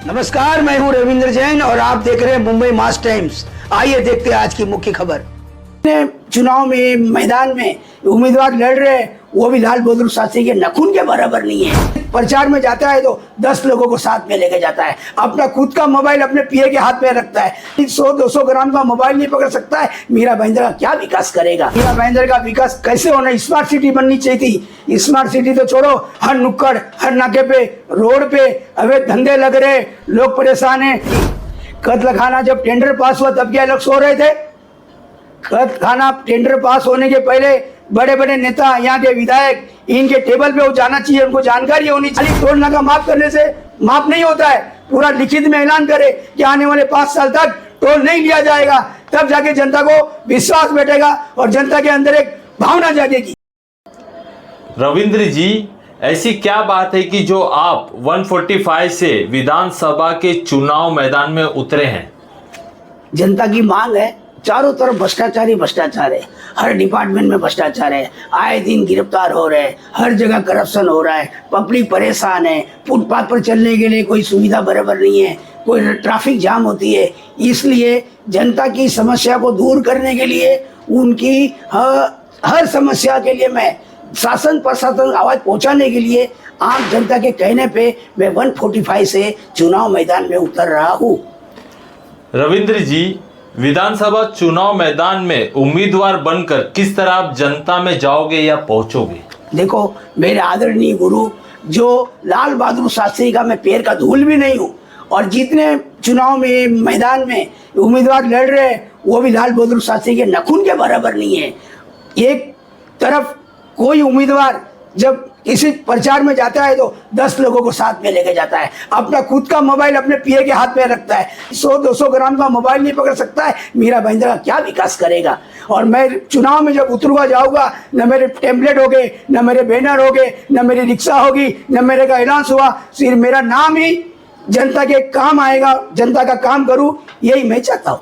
नमस्कार, मैं हूं रविंद्र जैन और आप देख रहे हैं मुंबई मास टाइम्स। आइए देखते हैं आज की मुख्य खबर। चुनाव में मैदान में उम्मीदवार लड़ रहे हैं, वो भी लाल बहादुर शास्त्री के नखून के बराबर नहीं है। प्रचार में जाता है तो 10 लोगों को साथ में लेके जाता है, अपना खुद का मोबाइल अपने पीए के हाथ में रखता है। 100-200 ग्राम का मोबाइल नहीं पकड़ सकता है। मीरा भाईंदर का क्या विकास करेगा? मीरा भाईंदर का विकास कैसे होना? स्मार्ट सिटी बननी चाहिए थी। स्मार्ट सिटी तो छोड़ो, हर नुक्कड़ हर नाके पे रोड पे अवैध धंधे लग रहे, लोग परेशान है। कत्ल खाना जब टेंडर पास हुआ तब क्या लोग सो रहे थे? कत्ल खाना टेंडर पास होने के पहले बड़े बड़े नेता, यहाँ के विधायक, इनके टेबल पे वो जाना चाहिए, उनको जानकारी होनी चाहिए। टोल नाका माफ करने से माफ नहीं होता है। पूरा लिखित में ऐलान करे कि आने वाले 5 साल तक टोल नहीं लिया जाएगा, तब जाके जनता को विश्वास बैठेगा और जनता के अंदर एक भावना जागेगी। रविंद्र जी, ऐसी क्या बात है कि जो आप 145 से विधानसभा के चुनाव मैदान में उतरे हैं? जनता की मांग है। चारों तरफ भ्रष्टाचार ही भ्रष्टाचार है, हर डिपार्टमेंट में भ्रष्टाचार है, आए दिन गिरफ्तार हो रहे हैं, हर जगह करप्शन हो रहा है, पब्लिक परेशान है, फुटपाथ पर चलने के लिए कोई सुविधा बराबर नहीं है, कोई ट्रैफिक जाम होती है। इसलिए जनता की समस्या को दूर करने के लिए, उनकी हर समस्या के लिए मैं शासन प्रशासन आवाज पहुंचाने के लिए आम जनता के कहने पे मैं 145 से चुनाव मैदान में उतर रहा हूँ। रविंद्र जी, विधानसभा चुनाव मैदान में उम्मीदवार बनकर किस तरह आप जनता में जाओगे या पहुंचोगे? देखो, मेरे आदरणीय गुरु जो लाल बहादुर शास्त्री का मैं पैर का धूल भी नहीं हूँ, और जितने चुनाव में मैदान में उम्मीदवार लड़ रहे हैं, वो भी लाल बहादुर शास्त्री के नखून के बराबर नहीं है। एक तरफ कोई उम्मीदवार जब किसी प्रचार में जाता है तो 10 लोगों को साथ में लेके जाता है, अपना खुद का मोबाइल अपने पीए के हाथ में रखता है। 100-200 ग्राम का मोबाइल नहीं पकड़ सकता है। मीरा भाईंदर का क्या विकास करेगा? और मैं चुनाव में जब उतरूंगा जाऊंगा, न मेरे टेम्पलेट हो गए, न मेरे बैनर हो गए, न मेरी रिक्शा होगी, न मेरे का ऐलान हुआ, सिर्फ मेरा नाम ही जनता के काम आएगा, जनता का काम करूँ, यही मैं चाहता हूँ।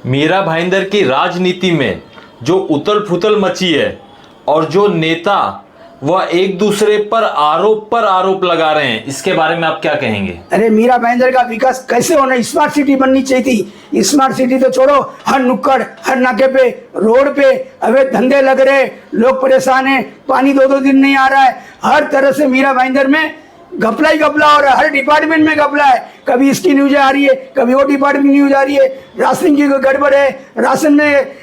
मीरा भाईंदर की राजनीति में जो उथल पुथल मची है और जो नेता वह एक दूसरे पर आरोप लगा रहे हैं, इसके बारे में आप क्या कहेंगे? अरे मीरा भाईंदर का विकास कैसे होना? स्मार्ट सिटी बननी चाहिए थी। स्मार्ट सिटी तो छोड़ो, हर नुक्कड़ हर नाके पे रोड पे अवैध धंधे लग रहे, लोग परेशान है, पानी 2-2 दिन नहीं आ रहा है। हर तरह से मीरा भाईंदर में घपला ही घपला हो रहा है, हर डिपार्टमेंट में घपला है। कभी इसकी न्यूज आ रही है, कभी वो डिपार्टमेंट न्यूज आ रही है। राशन की गड़बड़ है, राशन में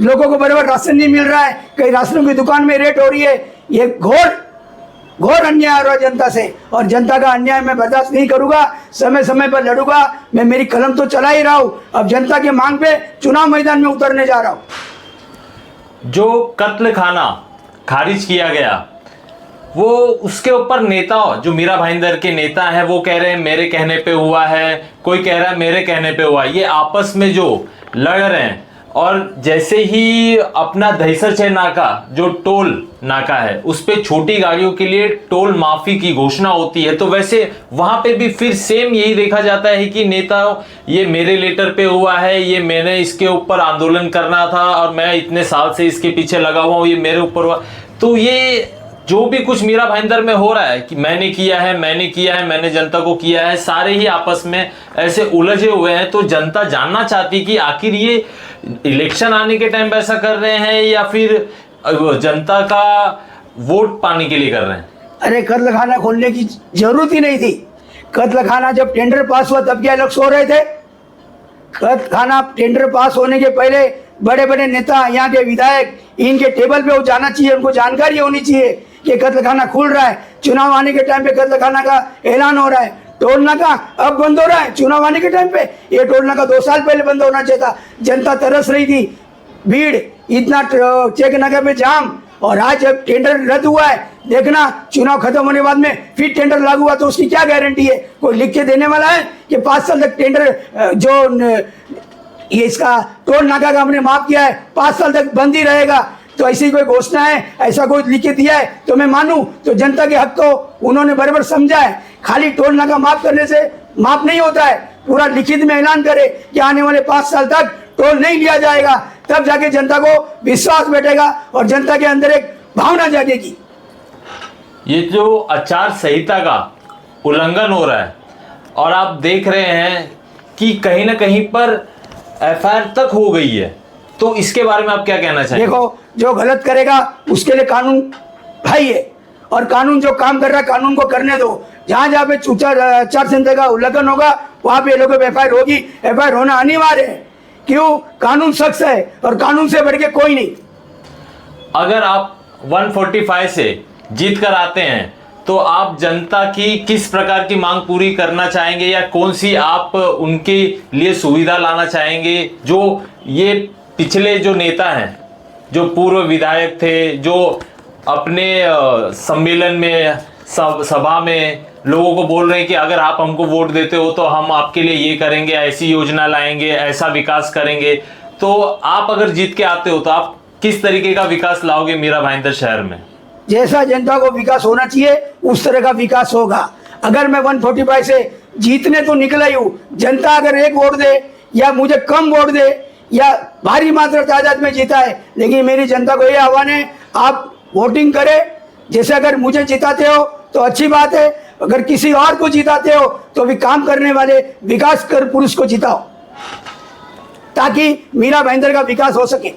लोगों को बराबर राशन नहीं मिल रहा है, कई राशनों की दुकान में रेट हो रही है। ये घोर अन्याय हो रहा है जनता से, और जनता का अन्याय मैं बर्दाश्त नहीं करूंगा। समय समय पर लड़ूंगा। मैं मेरी कलम तो चला ही रहा हूं, अब जनता के मांग पे चुनाव मैदान में उतरने जा रहा हूं। जो कत्ल खाना खारिज किया गया, वो उसके ऊपर नेता जो मीरा भाईंदर के नेता हैं वो कह रहे हैं मेरे कहने पे हुआ है, कोई कह रहा है मेरे कहने पे हुआ है। ये आपस में जो लड़ रहे हैं, और जैसे ही अपना दहिसर छह नाका जो टोल नाका है उस पे छोटी गाड़ियों के लिए टोल माफी की घोषणा होती है, तो वैसे वहां पे भी फिर सेम यही देखा जाता है कि नेता ये मेरे लेटर पे हुआ है, ये मैंने इसके ऊपर आंदोलन करना था और मैं इतने साल से इसके पीछे लगा हुआ हूँ, ये मेरे ऊपर हुआ। तो ये जो भी कुछ मीरा भाईंदर में हो रहा है कि मैंने किया है, मैंने जनता को किया है, सारे ही आपस में ऐसे उलझे हुए हैं। तो जनता जानना चाहती कि आखिर ये इलेक्शन आने के टाइम ऐसा कर रहे हैं या फिर जनता का वोट पाने के लिए कर रहे हैं? अरे कत्ल खाना खोलने की जरूरत ही नहीं थी। कत्ल खाना जब टेंडर पास हुआ तब क्या लोग सो रहे थे? कत्ल खाना टेंडर पास होने के पहले बड़े बड़े नेता, यहाँ के विधायक, इनके टेबल पे वो जाना चाहिए, उनको जानकारी होनी चाहिए कि कत्ल खाना खुल रहा है। चुनाव आने के टाइम पे कत्ल खाना का ऐलान हो रहा है। टोल नाका अब बंद हो रहा है चुनाव आने के टाइम पे। ये टोल नाका 2 साल पहले बंद होना चाहिए था। जनता तरस रही थी, भीड़ इतना, चेक नाका पे जाम, और आज जब टेंडर रद्द हुआ है, देखना चुनाव खत्म होने बाद में फिर टेंडर लागू हुआ तो उसकी क्या गारंटी है? कोई लिख के देने वाला है कि 5 साल तक टेंडर जो ये इसका टोल नाका का हमने माफ किया है 5 साल तक बंद ही रहेगा? तो ऐसी कोई घोषणा है, ऐसा कोई लिख के दिया है तो मैं मानूं? तो जनता के हक को उन्होंने बराबर समझा है। खाली टोल नाका माफ करने से माफ नहीं होता है, पूरा लिखित में ऐलान करे कि आने वाले 5 साल तक टोल नहीं लिया जाएगा, तब जाके जनता को विश्वास बैठेगा और जनता के अंदर एक भावना जागेगी। ये जो आचार संहिता का उल्लंघन हो रहा है, और आप देख रहे हैं कि कहीं ना कहीं पर एफआईआर तक हो गई है, तो इसके बारे में आप क्या कहना चाहेंगे? देखो, जो गलत करेगा उसके लिए कानून भाई है, और कानून जो काम कर रहा है कानून को करने दो। जहां जहां पे आचार संहिता का उल्लंघन होगा वहां पे लोगों पे एफआईआर होगी, एफआईआर होना अनिवार्य है। क्यों? कानून सख्त है और कानून से बढ़ के कोई नहीं। अगर आप 145 से जीत कर आते हैं तो आप जनता की किस प्रकार की मांग पूरी करना चाहेंगे, या कौन सी आप उनके लिए सुविधा लाना चाहेंगे? जो ये पिछले जो नेता हैं, जो पूर्व विधायक थे, जो अपने सम्मेलन में सभा में लोगों को बोल रहे हैं कि अगर आप हमको वोट देते हो तो हम आपके लिए ये करेंगे, ऐसी योजना लाएंगे, ऐसा विकास करेंगे, तो आप अगर जीत के आते हो तो आप किस तरीके का विकास लाओगे मीरा भाईंदर शहर में? जैसा जनता को विकास होना चाहिए उस तरह का विकास होगा। अगर मैं 145 से जीतने तो निकला ही हूँ, जनता अगर एक वोट दे या मुझे कम वोट दे या भारी मात्रा तादाद में जीता है, लेकिन मेरी जनता को ये आह्वान है, आप वोटिंग करें। जैसे अगर मुझे जिताते हो तो अच्छी बात है, अगर किसी और को जिताते हो तो भी काम करने वाले विकास कर पुरुष को जिताओ, ताकि मीरा भाईंदर का विकास हो सके।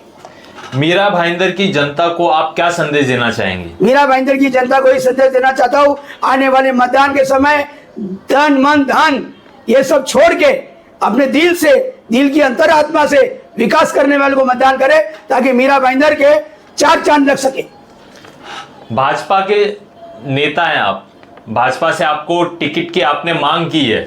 मीरा भाईंदर की जनता को आप क्या संदेश देना चाहेंगे? मीरा भाईंदर की जनता को ये संदेश देना चाहता हूँ, आने वाले मतदान के समय तन मन धन ये सब छोड़ के अपने दिल से, दिल की अंतरात्मा से विकास करने वाले को मतदान करें, ताकि मीरा भाईंदर के चार चांद लग सके। भाजपा के नेता हैं आप, भाजपा से आपको टिकट की आपने मांग की है,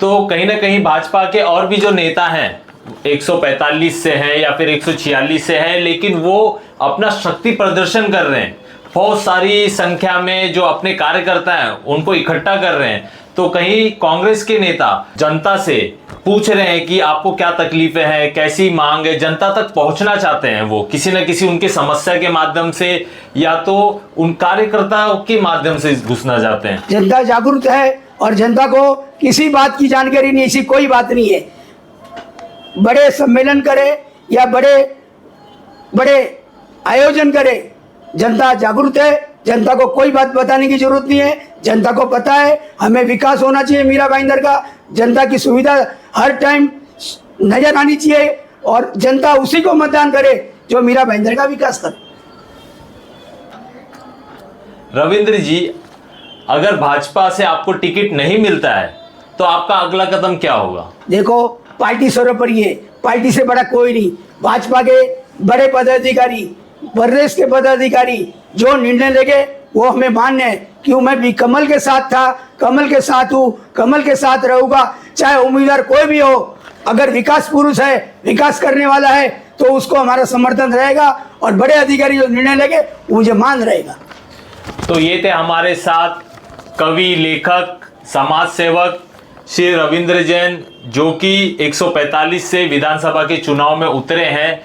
तो कहीं ना कहीं भाजपा के और भी जो नेता हैं 145 से हैं या फिर 146 से हैं, लेकिन वो अपना शक्ति प्रदर्शन कर रहे हैं, बहुत सारी संख्या में जो अपने कार्यकर्ता हैं उनको इकट्ठा कर रहे हैं। तो कहीं कांग्रेस के नेता जनता से पूछ रहे हैं कि आपको क्या तकलीफें हैं, कैसी मांग है, जनता तक पहुंचना चाहते हैं, वो किसी न किसी उनके समस्या के माध्यम से या तो उन कार्यकर्ताओं के माध्यम से घुसना चाहते हैं। जनता जागरूक है और जनता को किसी बात की जानकारी नहीं, ऐसी कोई बात नहीं है। बड़े सम्मेलन करे या बड़े बड़े आयोजन करे, जनता जागरूक है, जनता को कोई बात बताने की जरूरत नहीं है। जनता को पता है हमें विकास होना चाहिए मीरा भाईंदर का, जनता की सुविधा हर टाइम नजर आनी चाहिए, और जनता उसी को मतदान करे जो मीरा भाईंदर का विकास करे। रविंद्र जी, अगर भाजपा से आपको टिकट नहीं मिलता है तो आपका अगला कदम क्या होगा? देखो, पार्टी सर्वोपरि है, पार्टी से बड़ा कोई नहीं। भाजपा के बड़े पदाधिकारी, प्रदेश के पदाधिकारी जो निर्णय लेंगे वो हमें मान्य है। क्यों? मैं भी कमल के साथ था, कमल के साथ हूँ, कमल के साथ रहूंगा, चाहे उम्मीदवार कोई भी हो। अगर विकास पुरुष है, विकास करने वाला है, तो उसको हमारा समर्थन रहेगा, और बड़े अधिकारी जो निर्णय लेंगे मुझे मान रहेगा। तो ये थे हमारे साथ कवि, लेखक, समाज सेवक श्री रविंद्र जैन, जो कि 145 से विधानसभा के चुनाव में उतरे हैं।